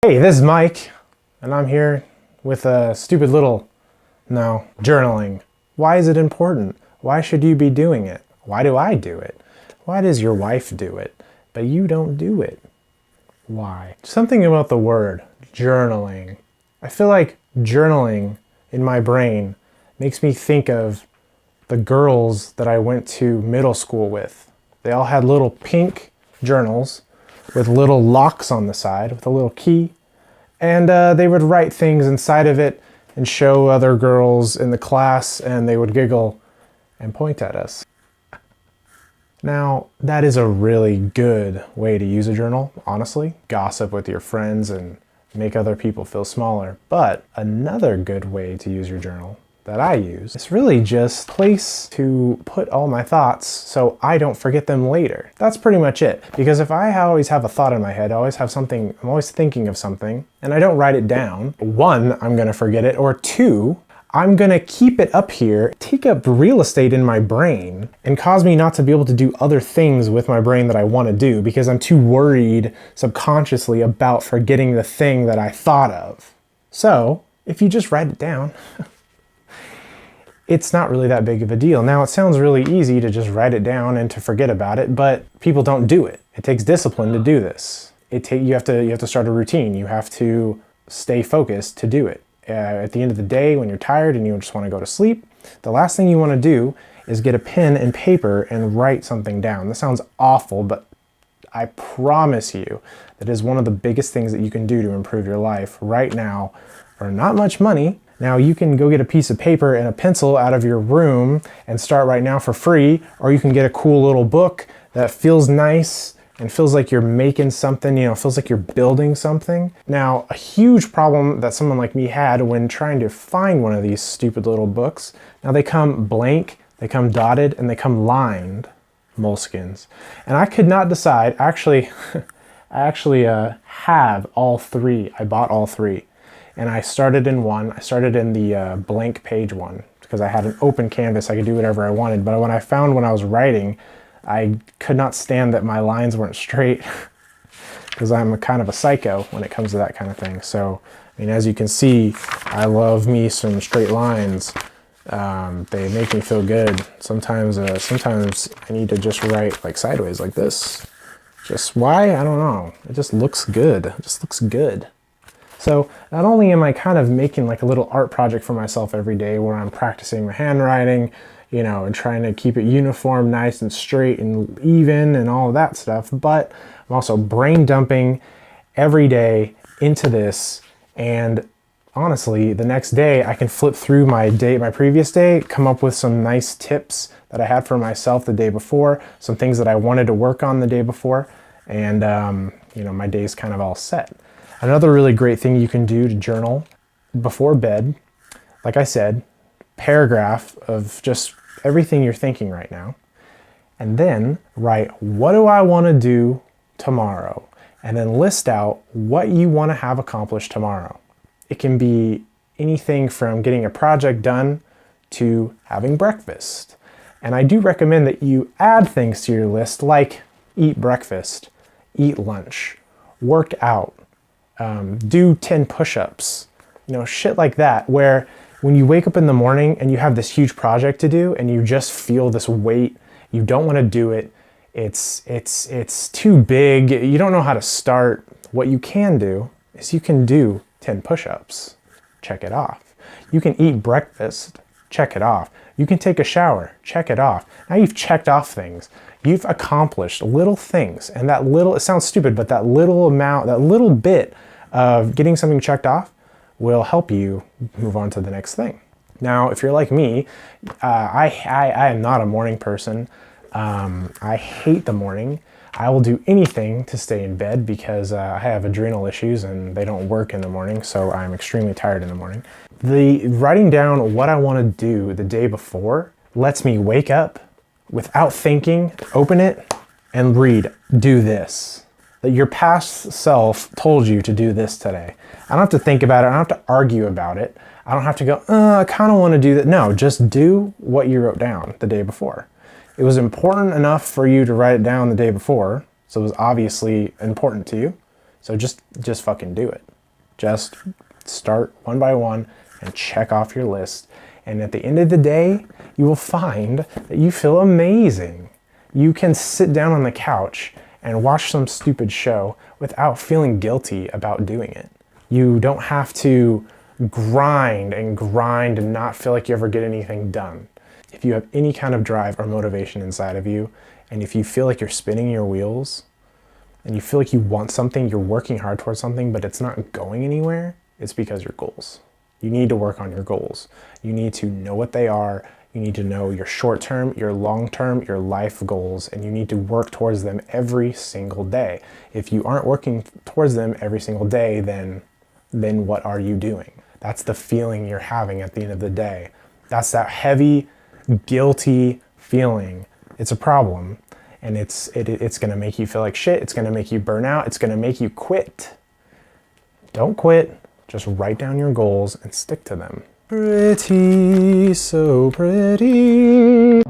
Hey, this is Mike, and I'm here with a stupid little, journaling. Why is it important? Why should you be doing it? Why do I do it? Why does your wife do it, but you don't do it? Why? Something about the word journaling. I feel like journaling in my brain makes me think of the girls that I went to middle school with. They all had little pink journals with little locks on the side with a little key. And they would write things inside of it and show other girls in the class, and they would giggle and point at us. Now, that is a really good way to use a journal, honestly. Gossip with your friends and make other people feel smaller. But another good way to use your journal that I use is really just a place to put all my thoughts so I don't forget them later. That's pretty much it. Because if I always have a thought in my head, I always have something, I'm always thinking of something, and I don't write it down, one, I'm gonna forget it, or two, I'm gonna keep it up here, take up real estate in my brain, and cause me not to be able to do other things with my brain that I wanna do because I'm too worried subconsciously about forgetting the thing that I thought of. So, if you just write it down, it's not really that big of a deal. Now, it sounds really easy to just write it down and to forget about it, but people don't do it. It takes discipline to do this. You have to start a routine. You have to stay focused to do it. At the end of the day, when you're tired and you just want to go to sleep, the last thing you want to do is get a pen and paper and write something down. This sounds awful, but I promise you that is one of the biggest things that you can do to improve your life right now for not much money. Now, you can go get a piece of paper and a pencil out of your room and start right now for free, or you can get a cool little book that feels nice and feels like you're making something, feels like you're building something. Now, a huge problem that someone like me had when trying to find one of these stupid little books, now they come blank, they come dotted, and they come lined, moleskins. And I could not decide, I actually have all three. I bought all three. And I started in one. I started in the blank page one because I had an open canvas. I could do whatever I wanted. But when I was writing, I could not stand that my lines weren't straight because I'm kind of a psycho when it comes to that kind of thing. So, as you can see, I love me some straight lines. They make me feel good. Sometimes I need to just write like sideways like this. Just why? I don't know. It just looks good. It just looks good. So not only am I kind of making like a little art project for myself every day where I'm practicing my handwriting, and trying to keep it uniform, nice and straight and even and all of that stuff, but I'm also brain dumping every day into this. And honestly, the next day I can flip through my previous day, come up with some nice tips that I had for myself the day before, some things that I wanted to work on the day before, and my day's kind of all set. Another really great thing you can do to journal before bed, like I said, paragraph of just everything you're thinking right now, and then write, what do I want to do tomorrow? And then list out what you want to have accomplished tomorrow. It can be anything from getting a project done to having breakfast. And I do recommend that you add things to your list like eat breakfast, eat lunch, work out, do 10 push-ups, shit like that, where when you wake up in the morning and you have this huge project to do and you just feel this weight, you don't want to do it, it's too big, you don't know how to start, what you can do is you can do 10 push-ups, check it off. You can eat breakfast, check it off. You can take a shower, check it off. Now you've checked off things. You've accomplished little things, and it sounds stupid, but that little bit of getting something checked off will help you move on to the next thing. Now, if you're like me, I am not a morning person. I hate the morning. I will do anything to stay in bed because I have adrenal issues and they don't work in the morning, so I'm extremely tired in the morning. The writing down what I want to do the day before lets me wake up without thinking, open it, and read, do this. That your past self told you to do this today. I don't have to think about it. I don't have to argue about it. I don't have to go, I kind of want to do that. No, just do what you wrote down the day before. It was important enough for you to write it down the day before, so it was obviously important to you. So just fucking do it. Just start one by one and check off your list. And at the end of the day, you will find that you feel amazing. You can sit down on the couch and watch some stupid show without feeling guilty about doing it. You don't have to grind and not feel like you ever get anything done. If you have any kind of drive or motivation inside of you, and if you feel like you're spinning your wheels, and you feel like you want something, you're working hard towards something, but it's not going anywhere, it's because your goals. You need to work on your goals. You need to know what they are. You need to know your short-term, your long-term, your life goals, and you need to work towards them every single day. If you aren't working towards them every single day, then what are you doing? That's the feeling you're having at the end of the day. That's that heavy, guilty feeling. It's a problem, and it's gonna make you feel like shit. It's gonna make you burn out. It's gonna make you quit. Don't quit. Just write down your goals and stick to them. Pretty, so pretty.